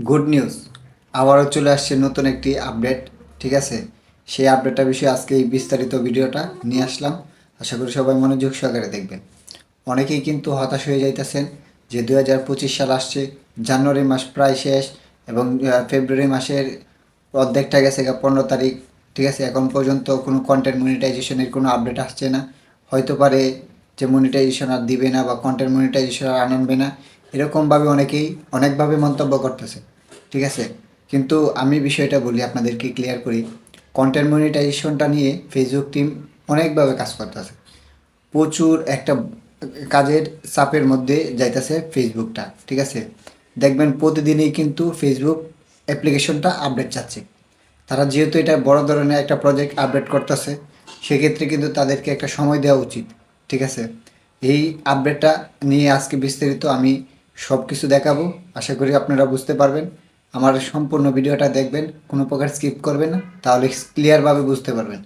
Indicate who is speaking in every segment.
Speaker 1: Good news, আবারও চলে আসছে নতুন একটি আপডেট। ঠিক আছে, সেই আপডেটটার বিষয়ে আজকে এই বিস্তারিত ভিডিওটা নিয়ে আসলাম। আশা করি সবাই মনোযোগ সহকারে দেখবেন। অনেকেই কিন্তু হতাশ হয়ে যাইতেছেন যে 2025 সাল আসছে, জানুয়ারি মাস প্রায় শেষ এবং ফেব্রুয়ারি মাসের অর্ধেকটা গেছে 15 তারিখ। ঠিক আছে, এখন পর্যন্ত কোনো কন্টেন্ট মনিটাইজেশনের কোনো আপডেট আসছে না। হয়তো পারে যে মনিটাইজেশন আর দিবে না বা কন্টেন্ট মনিটাইজেশন আর আনবে না, এরকমভাবে অনেকেই অনেকভাবে মন্তব্য করতেছে। ঠিক আছে, কিন্তু আমি বিষয়টা বলি, আপনাদেরকে ক্লিয়ার করি। কন্টেন্ট মনিটাইজেশনটা নিয়ে ফেসবুক টিম অনেকভাবে কাজ করতেছে। প্রচুর একটা কাজের চাপের মধ্যে যাইতেছে ফেসবুকটা। ঠিক আছে, দেখবেন প্রতিদিনই কিন্তু ফেসবুক অ্যাপ্লিকেশনটা আপডেট চাচ্ছে। তারা যেহেতু এটা বড় ধরনের একটা প্রজেক্ট আপডেট করতেছে, সেক্ষেত্রে কিন্তু তাদেরকে একটা সময় দেওয়া উচিত। ঠিক আছে, এই আপডেটটা নিয়ে আজকে বিস্তারিত আমি সব কিছু দেখাবো। আশা করি আপনারা বুঝতে পারবেন। আমার সম্পূর্ণ ভিডিওটা দেখবেন, কোনো প্রকার স্কিপ করবেন না, তাহলে ক্লিয়ারভাবে বুঝতে পারবেন।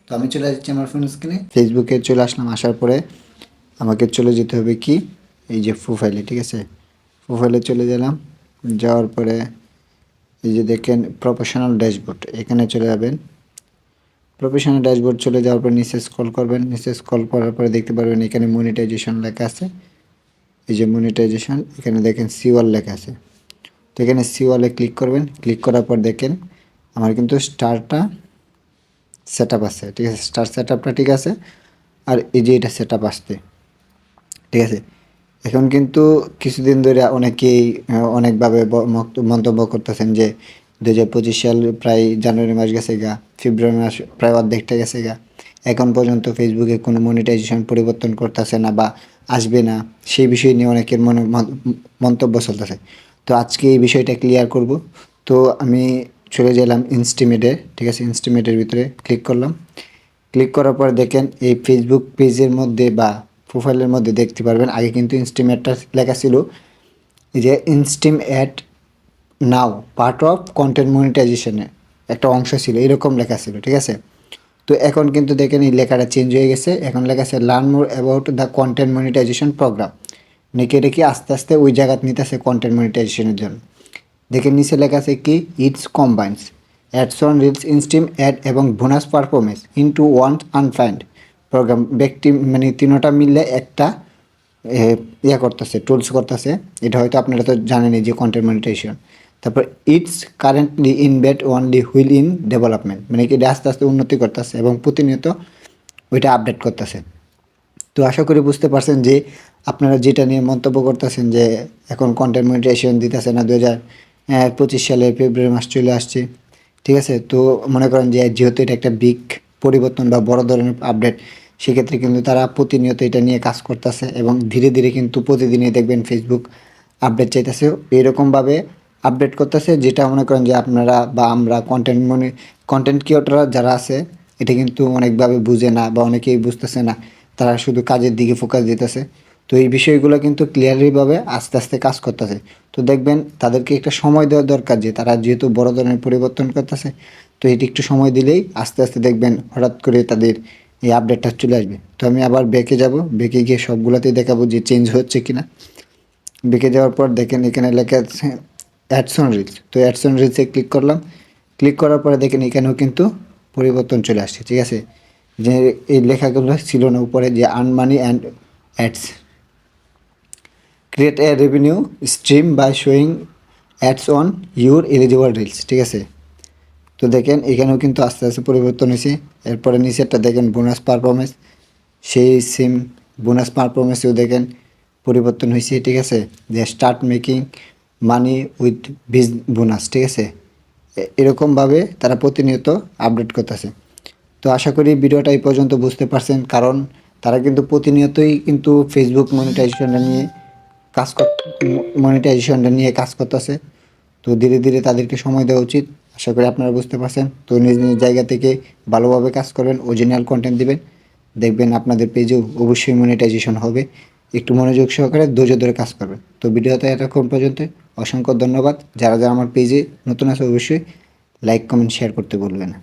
Speaker 1: তো আমি চলে যাচ্ছি আমার ফোন স্ক্রিনে, ফেসবুকে চলে আসলাম। আসার পরে আমাকে চলে যেতে হবে কি, এই যে প্রোফাইলে। ঠিক আছে, প্রোফাইলে চলে গেলাম। যাওয়ার পরে এই যে দেখেন প্রফেশনাল ড্যাশবোর্ড, এখানে চলে যাবেন। প্রফেশনাল ড্যাশবোর্ড চলে যাওয়ার পর নিচে স্ক্রল করবেন। নিচে স্ক্রল করার পরে দেখতে পারবেন এখানে মনিটাইজেশন লেখা আছে। এই যে মনিটাইজেশন, এখানে দেখেন সিওয়াল লেখা আছে। তো এখানে সিওয়ালে ক্লিক করবেন। ক্লিক করার পর দেখেন আমার কিন্তু স্টারটা সেট আপ আছে। ঠিক আছে, স্টার সেট আপটা ঠিক আছে। আর এই যে এটা সেট আপ আসছে। ঠিক আছে, এখন কিন্তু কিছুদিন ধরে অনেকেই অনেকভাবে মন্তব্য করতেছেন যে 2025 সাল প্রায় জানুয়ারি মাস গেছে গা, ফেব্রুয়ারি মাস প্রায় অর্ধেকটা গেছে গা, এখন পর্যন্ত ফেসবুকে কোনো মনিটাইজেশন পরিবর্তন করতেছে না বা আসবে না। সেই বিষয় নিয়ে অনেকের মন্তব্য চলতেছে। তো আজকে এই বিষয়টা ক্লিয়ার করব। তো আমি চলে গেলাম ইনস্টিমেটে। ঠিক আছে, ইনস্টিমেটের ভিতরে ক্লিক করলাম। ক্লিক করার পর দেখেন এই ফেসবুক পেজের মধ্যে বা প্রোফাইলের মধ্যে দেখতে পারবেন আগে কিন্তু ইনস্টিমেটটা লেখা ছিল এই যে in stream ad now part of content মনিটাইজেশনের একটা অংশ ছিল, এরকম লেখা ছিল। ঠিক আছে, তো এখন কিন্তু দেখেন এই লেখাটা চেঞ্জ হয়ে গেছে। এখন লেখা আছে learn more about the content monetisation programme. নেকে রেখে আস্তে আস্তে ওই জায়গাত নিতেছে কন্টেন্ট মনিটাইজেশনের জন্য। দেখেন নিচে লেখা আছে কি, it's combines ads on reels in stream ad এবং bonus performance into one unified program. ব্যক্তি মানে তিনোটা মিললে একটা ইয়া করতেছে, টুলস করতেছে। এটা হয়তো আপনারা তো জানেনই যে কন্টেন্ট মনিটাইজেশন। তারপর it's currently in bed only wheel in development, মানে কি এটা আস্তে আস্তে উন্নতি করতেছে এবং প্রতিনিয়ত ওইটা আপডেট করতেছে। তো আশা করি বুঝতে পারছেন যে আপনারা যেটা নিয়ে মন্তব্য করতেছেন যে এখন কন্টেন্ট মনিটাইজেশন দিতেছে না। 2025 সালে ফেব্রুয়ারি মাস চলে আসছে। ঠিক আছে, তো মনে করেন যে যেহেতু এটা একটা বিগ পরিবর্তন বা বড় ধরনের আপডেট, সেক্ষেত্রে কিন্তু তারা প্রতিনিয়ত এটা নিয়ে কাজ করতেছে এবং ধীরে ধীরে কিন্তু প্রতিদিনই দেখবেন ফেসবুক আপডেট চাইতেছে। এরকমভাবে আপডেট করতেছে যেটা মনে করেন যে আপনারা বা আমরা কন্টেন্ট ক্রিয়েটররা যারা আছে, এটা কিন্তু অনেকভাবে বুঝে না বা অনেকেই বুঝতেছে না। তারা শুধু কাজের দিকে ফোকাস দিতেছে। তো এই বিষয়গুলো কিন্তু ক্লিয়ারলিভাবে আস্তে আস্তে কাজ করতেছে। তো দেখবেন তাদেরকে একটা সময় দেওয়া দরকার, যে তারা যেহেতু বড় ধরনের পরিবর্তন করতেছে, তো এটি একটু সময় দিলেই আস্তে আস্তে দেখবেন হঠাৎ করে তাদের এই আপডেটটা চলে আসবে। তো আমি আবার ব্যাকে যাব, ব্যাকে গিয়ে সবগুলোতেই দেখাবো যে চেঞ্জ হচ্ছে কিনা। ব্যাকে যাওয়ার পর দেখেন এখানে লেখা আছে অ্যাডস অন রিলস। তো অ্যাডস অন রিলসে ক্লিক করলাম। ক্লিক করার পরে দেখেন এখানেও কিন্তু পরিবর্তন চলে আসছে। ঠিক আছে, যে এই লেখাগুলো ছিল না উপরে, যে earn money and ads create a revenue stream by showing ads on your eligible reels. ঠিক আছে, তো দেখেন এখানেও কিন্তু আস্তে আস্তে পরিবর্তন হয়েছে। এরপরে নিচেরটা দেখেন বোনাস পারফরমেন্স, সেই সেম বোনাস পারফরমেন্সেও দেখেন পরিবর্তন হয়েছে। ঠিক আছে, যে স্টার্ট মেকিং মানি উইথ বিজ বোনাস। ঠিক আছে, এরকমভাবে তারা প্রতিনিয়ত আপডেট করতেছে। তো আশা করি ভিডিওটা এই পর্যন্ত বুঝতে পারছেন, কারণ তারা কিন্তু প্রতিনিয়তই কিন্তু ফেসবুক মনিটাইজেশনটা নিয়ে কাজ করতেছে। তো ধীরে ধীরে তাদেরকে সময় দেওয়া উচিত। আশা করি আপনারা বুঝতে পারছেন। তো নিজ নিজ জায়গা থেকে ভালোভাবে কাজ করবেন, অরিজিনাল কন্টেন্ট দিবেন, দেখবেন আপনাদের পেজেও অবশ্যই মনিটাইজেশন হবে। একটু মনোযোগ সহকারে ধৈর্য ধরে কাজ করবেন। তো ভিডিওটা এতক্ষণ পর্যন্ত অসংখ্য ধন্যবাদ। যারা যারা আমার পেজে নতুন আছে অবশ্যই লাইক কমেন্ট শেয়ার করতে ভুলবেন না।